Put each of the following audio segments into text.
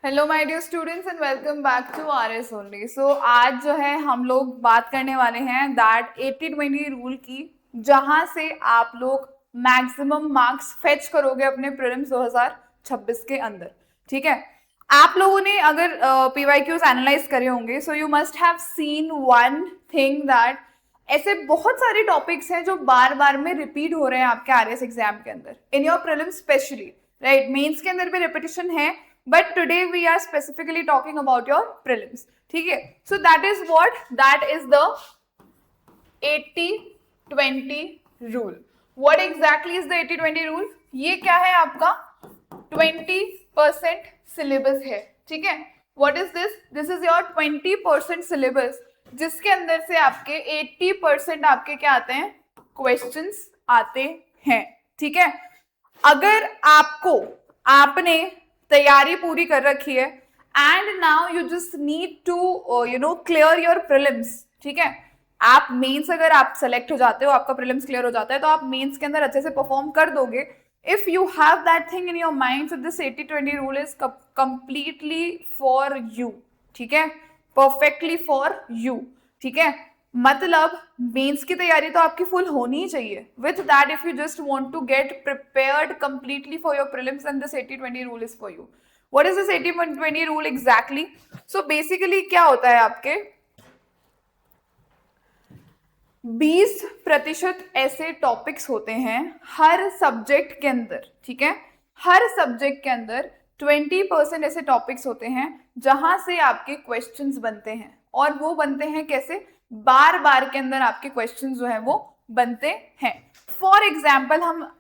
Hello my dear students and welcome back to RS only. So आज जो है हम लोग बात करने वाले हैं दैट 80-20 रूल की, जहां से आप लोग मैक्सिमम मार्क्स फेच करोगे अपने प्रीलिम्स 2026 के अंदर। ठीक है, आप लोगों ने अगर पीवाईक्यूज एनालाइज करे होंगे, so you must have seen one thing that ऐसे बहुत सारे टॉपिक्स हैं जो बार बार में रिपीट हो रहे हैं आपके आरएस एग्जाम के अंदर, in your prelims specially. Right, mains के अंदर भी रिपीटिशन है, but today we are specifically talking about your prelims. ठीक है, so that is the 80-20 rule. What exactly is the 80-20 rule? ये क्या है? आपका 20% syllabus है। ठीक है, what is this? This is your 20% syllabus, जिसके अंदर से आपके 80% आपके क्या आते हैं? क्वेश्चंस आते हैं। ठीक है, अगर आपने तैयारी पूरी कर रखी है and now you just need to clear your prelims. ठीक है, आप मेंस अगर आप सेलेक्ट हो जाते हो, आपका प्रीलिम्स क्लियर हो जाता है, तो आप मेंस के अंदर अच्छे से परफॉर्म कर दोगे if you have that thing in your mind. So this 80-20 rule is completely for you. ठीक है, परफेक्टली फॉर यू। ठीक है, मतलब मेंस की तैयारी तो आपकी फुल होनी ही चाहिए। With that, if you just want to get prepared completely for your prelims, and this 80-20 rule is for you. What is this 80-20 rule exactly? So basically क्या होता है, आपके 20% ऐसे टॉपिक्स होते हैं हर सब्जेक्ट के अंदर। ठीक है, हर सब्जेक्ट के अंदर 20% ऐसे टॉपिक्स होते हैं जहां से आपके क्वेश्चंस बनते हैं, और वो बनते हैं कैसे? बार बार के अंदर आपके क्वेश्चंस जो है वो बनते हैं। फॉर एग्जाम्पल, हम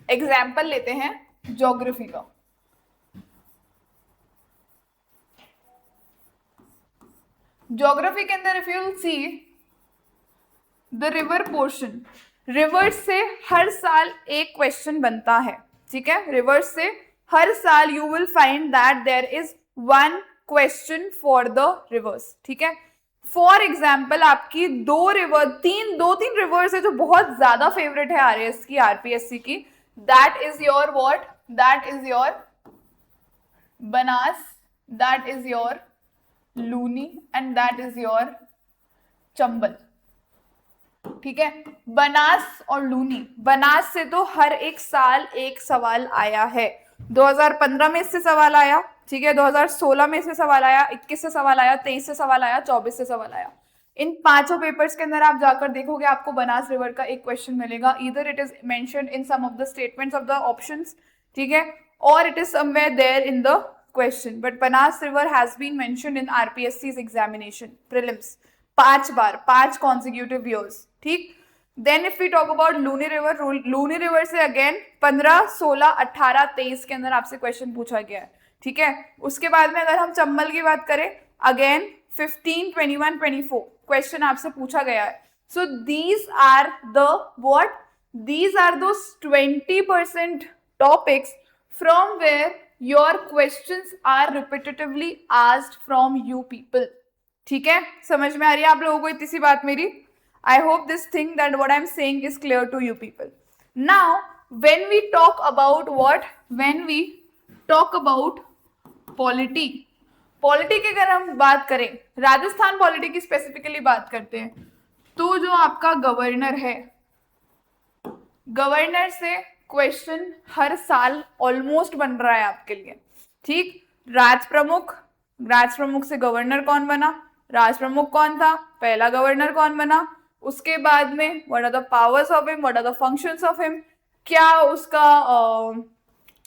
एग्जाम्पल लेते हैं ज्योग्राफी का। ज्योग्राफी के अंदर if you will see the river portion, reverse से हर साल एक क्वेश्चन बनता है। ठीक है, रिवर्स से हर साल you will find that there is one question for the rivers. ठीक है, फॉर एग्जाम्पल आपकी दो तीन रिवर्स है जो बहुत ज्यादा फेवरेट है आरएएस की, आरपीएससी की। That is your what? That is your Banas, that is your Luni, and that is your Chambal. ठीक है, बनास और लूनी। बनास से तो हर एक साल एक सवाल आया है। 2015 में इससे सवाल आया। ठीक है, 2016 में से सवाल आया, 21 से सवाल आया, 23 से सवाल आया, 24 से सवाल आया। इन पांचों पेपर्स के अंदर आप जाकर देखोगे, आपको बनास रिवर का एक क्वेश्चन मिलेगा। Either it is mentioned in some of the statements of the options, ठीक है, or it is somewhere there in the question. But Banas river has been mentioned in RPSC's examination prelims 5 बार, 5 consecutive years. ठीक, then if we talk about Luni river, Luni river से again 15, 16, 18, 23 के अंदर आपसे question पूछा गया है। ठीक है, उसके बाद में अगर हम चंबल की बात करें, अगेन 15, 21, 24 क्वेश्चन आपसे पूछा गया है। So these are the what? These are those 20% topics from where your questions are repetitively asked from you people. ठीक है, समझ में आ रही है आप लोगों को इतनी सी बात मेरी? I hope this thing that what I'm saying is clear to you people. Now, when we talk about what? When we talk about polity. Polity की अगर हम बात करें, राजस्थान पॉलिटी की स्पेसिफिकली बात करते हैं, तो जो आपका गवर्नर है, गवर्नर से क्वेश्चन हर साल ऑलमोस्ट बन रहा है आपके लिए। ठीक, राज प्रमुख से गवर्नर कौन बना? राज प्रमुख कौन था? पहला गवर्नर कौन बना? उसके बाद में what are the powers of him, what are the functions of him, क्या उसका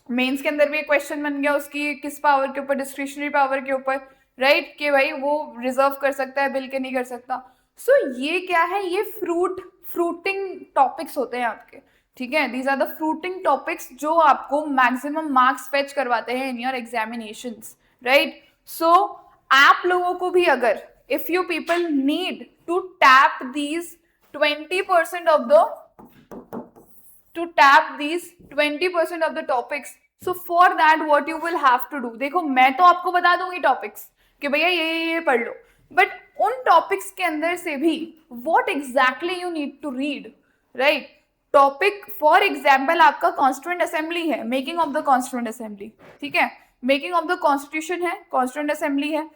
मेंस के अंदर भी एक क्वेश्चन बन गया उसकी किस पावर के ऊपर? डिस्क्रिशनरी पावर के ऊपर। राइट, कि भाई वो रिजर्व कर सकता है बिल के, नहीं कर सकता। सो ये क्या है? ये फ्रूटिंग टॉपिक्स होते हैं आपके। ठीक है, these are the fruiting topics जो आपको मैक्सिमम मार्क्स फेच करवाते हैं in your examinations. Right, so आप लोगों को भी अगर if you people need to tap these 20% of the topics, so for that what you will have to do, देखो मैं तो आपको बता दूंगी टॉपिक्स कि भैया ये पढ़ लो, बट उन टॉपिक्स के अंदर से भी what exactly you need to read, right? Topic for example आपका कॉन्स्टिट्यूएंट असेंबली है, making of the constituent assembly. ठीक है, मेकिंग ऑफ द कॉन्स्टिट्यूशन है, कॉन्स्टिट्यूएंट असेंबली है,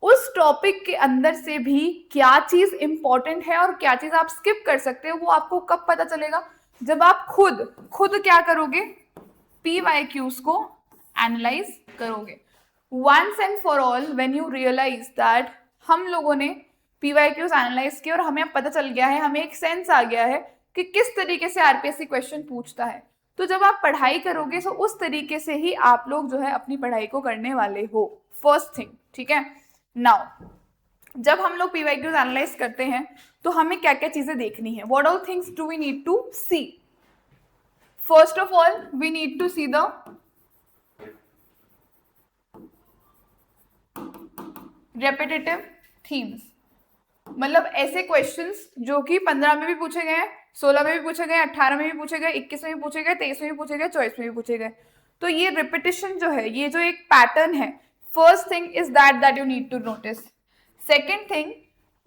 उस टॉपिक के अंदर से भी क्या चीज इंपॉर्टेंट है और क्या चीज आप स्किप कर सकते हो, वो आपको कब पता चलेगा? जब आप खुद क्या करोगे, PYQs को एनालाइज करोगे। Once and for all when you realise that हम लोगों ने PYQs एनालाइज किया और हमें अब पता चल गया है, हमें एक सेंस आ गया है कि किस तरीके से RPSC क्वेश्चन पूछता है, तो जब आप पढ़ाई करोगे तो उस तरीके से ही आप लोग जो है अपनी पढ़ाई को करने वाले हो, फर्स्ट थिंग, ठीक है। नाउ जब हम लोग PYQs एनालाइज करते हैं तो हमें क्या क्या चीजें देखनी है, what all things do we need to see? First of all we need to see the repetitive themes, मतलब ऐसे क्वेश्चंस जो कि 15 में भी पूछे गए हैं, 16 में भी पूछे गए, 18 में भी पूछे गए, 21 में भी पूछे गए, 23 में भी पूछे गए, 24 में भी पूछे गए। तो ये रिपीटिशन जो है, ये जो एक पैटर्न है, first thing is that you need to notice. Second thing,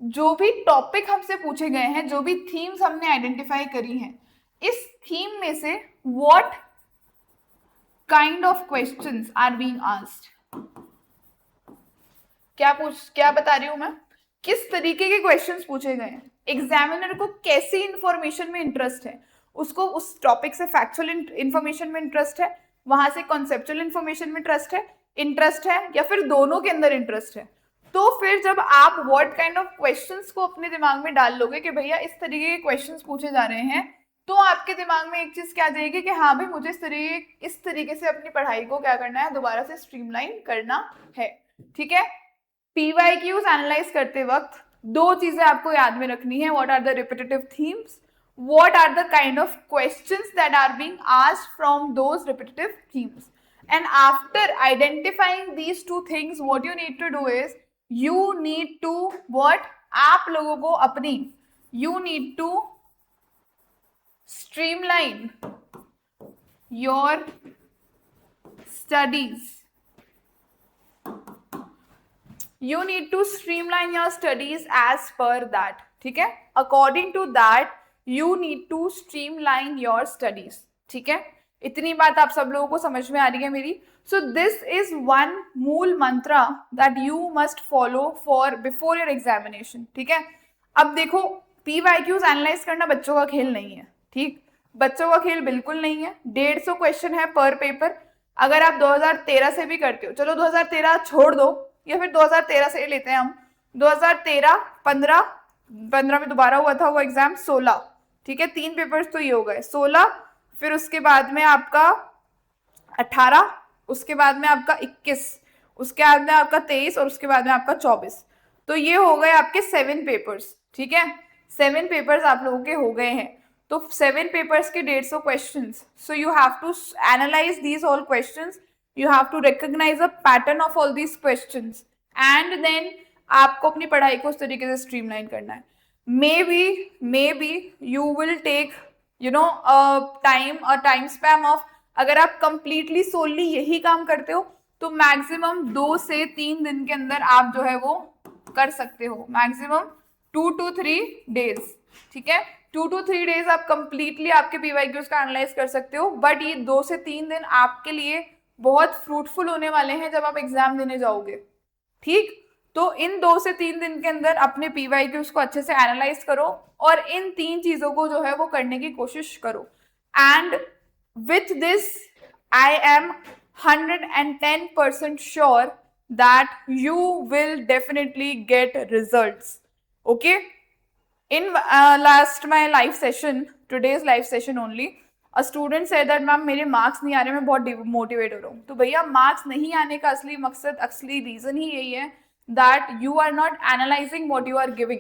जो भी टॉपिक हमसे पूछे गए हैं, जो भी थीम्स हमने आइडेंटिफाई करी हैं, इस थीम में से what kind of questions are being asked, क्या बता रही हूं मैं, किस तरीके के क्वेश्चंस पूछे गए हैं, एग्जामिनर को कैसी इंफॉर्मेशन में इंटरेस्ट है, उसको उस टॉपिक से फैक्चुअल इंफॉर्मेशन में इंटरेस्ट है, वहां से कॉन्सेप्चुअल इंफॉर्मेशन में इंटरेस्ट है या फिर दोनों के अंदर इंटरेस्ट है। तो फिर जब आप व्हाट काइंड ऑफ क्वेश्चंस को अपने दिमाग में डाल लोगे कि भैया इस तरीके के क्वेश्चंस पूछे जा रहे हैं, तो आपके दिमाग में एक चीज क्या आ जाएगी कि हाँ भाई मुझे इस तरीके से अपनी पढ़ाई को क्या करना है, दोबारा से स्ट्रीमलाइन करना है, ठीक है। PYQs एनालाइज करते वक्त दो चीजें आपको याद में रखनी है, what are the repetitive themes, what are the kind of questions that are being asked from those repetitive themes. And after identifying these two things, what you need to do is you need to what, आप लोगों को अपनी, you need to streamline your studies. You need to streamline your studies as per that, ठीक है। According to that you need to streamline your studies, ठीक है। इतनी बात आप सब लोगों को समझ में आ रही है मेरी? So this is one मूल मंत्रा that you must follow for before your examination, ठीक है। अब देखो PYQs एनालाइज करना बच्चों का खेल नहीं है, ठीक, बच्चों का खेल बिल्कुल नहीं है। 150 क्वेश्चन है पर पेपर। अगर आप 2013 से भी करते हो, चलो 2013 छोड़ दो, या फिर 2013 से लेते हैं हम, 2013, 15 में दोबारा हुआ था वो एग्जाम, 16, ठीक है, 3 पेपर्स तो ये हो गए, 16, फिर उसके बाद में आपका 18, उसके बाद में आपका 21, उसके बाद में आपका 23 और उसके बाद में आपका 24। तो ये हो गए आपके 7 पेपर्स, ठीक है, 7 पेपर्स आप लोगों के हो गए हैं। तो 7 पेपर्स के 150 questions, so you have to analyse these all questions, you have to recognize a pattern of all these questions and then आपको अपनी पढ़ाई को उस तरीके से स्ट्रीमलाइन करना है। maybe you will take a time span of, अगर आप completely solely यही काम करते हो तो मैक्सिमम 2 से 3 दिन के अंदर आप जो है वो कर सकते हो, मैक्सिमम 2 to 3 days, ठीक है। 2 to 3 days आप completely आपके PYQs का एनालाइज कर सकते हो, बट ये 2 से 3 दिन आपके लिए बहुत फ्रूटफुल होने वाले हैं जब आप एग्जाम देने जाओगे, ठीक। तो इन 2 से 3 दिन के अंदर अपने PYQs को अच्छे से एनालाइज करो और इन 3 चीजों को जो है वो करने की कोशिश करो। And with this I am 110% sure that you will definitely get results, okay. In last my live session, today's live session only, a student said that ma'am मेरे मार्क्स नहीं आ रहे, मैं बहुत डिमोटिवेट हो रहा हूँ। तो भैया मार्क्स नहीं आने का असली मकसद, असली रीजन ही यही है that you are not analysing what you are giving.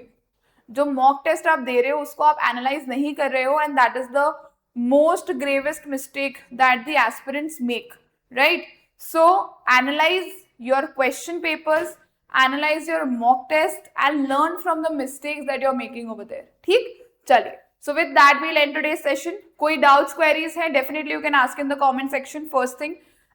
जो मॉक टेस्ट आप दे रहे हो उसको आप एनालाइज नहीं कर रहे हो, and that is the most gravest mistake that the aspirants make, right. So analyse your question papers, analyse your mock test and learn from the mistakes that you are making over there, ठीक। चलिए, so with that we'll end today's session. कोई doubts queries है definitely you can ask in the comment section first thing.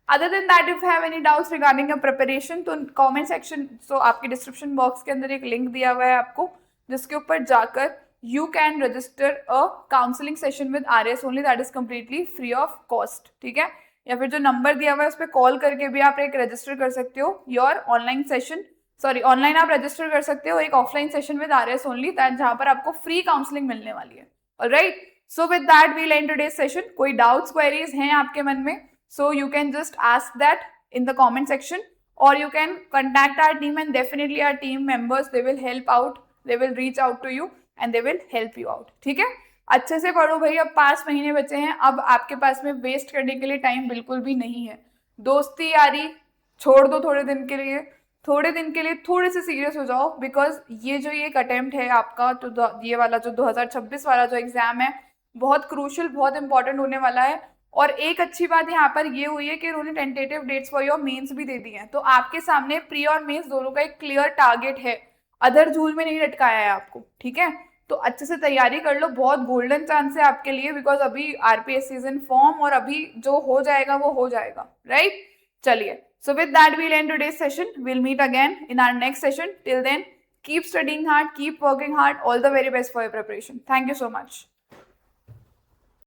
Other than that if you have any doubts regarding your preparation तो comment section, so आपके description box के अंदर एक link दिया हुआ है आपको, जिसके ऊपर जाकर you can register a counseling session with RS only, that is completely free of cost, ठीक है। या फिर जो नंबर दिया हुआ है उस पर कॉल करके भी आप एक रजिस्टर कर सकते हो your online session, sorry online आप रजिस्टर कर सकते हो एक offline session with RS only, that जहां पर आपको फ्री काउंसलिंग मिलने वाली है। Alright, so with that we'll end today's session. कोई डाउट्स क्वेरीज हैं आपके मन में, so you can just ask that in the comment section, or you can contact our team and definitely our team members, they will help out, they will reach out to you and they will help you out। ठीक है, अच्छे से पढ़ो भाई, अब 5 महीने बचे हैं, अब आपके पास में वेस्ट करने के लिए टाइम बिल्कुल भी नहीं है। दोस्ती यारी छोड़ दो थोड़े दिन के लिए, थोड़े दिन के लिए थोड़े से सीरियस हो जाओ, बिकॉज ये जो एक अटेम्प्ट है आपका, तो ये वाला जो 2026 वाला जो एग्जाम है बहुत क्रूशियल, बहुत इंपॉर्टेंट होने वाला है। और एक अच्छी बात यहाँ पर ये हुई है कि उन्होंने tentative dates for your mains भी दे दी हैं, तो आपके सामने प्री और मेंस दोनों का एक क्लियर टारगेट है, अदर झूल में नहीं लटकाया है आपको। ठीक है, तो अच्छे से तैयारी कर लो, बहुत गोल्डन चांस है आपके लिए, बिकॉज अभी RPSC इज इन फॉर्म और अभी जो हो जाएगा वो हो जाएगा। राइट, चलिए, so with that we'll end today's session, we'll meet again in our next session, till then keep studying hard, keep working hard, all the very best for your preparation। thank you so much।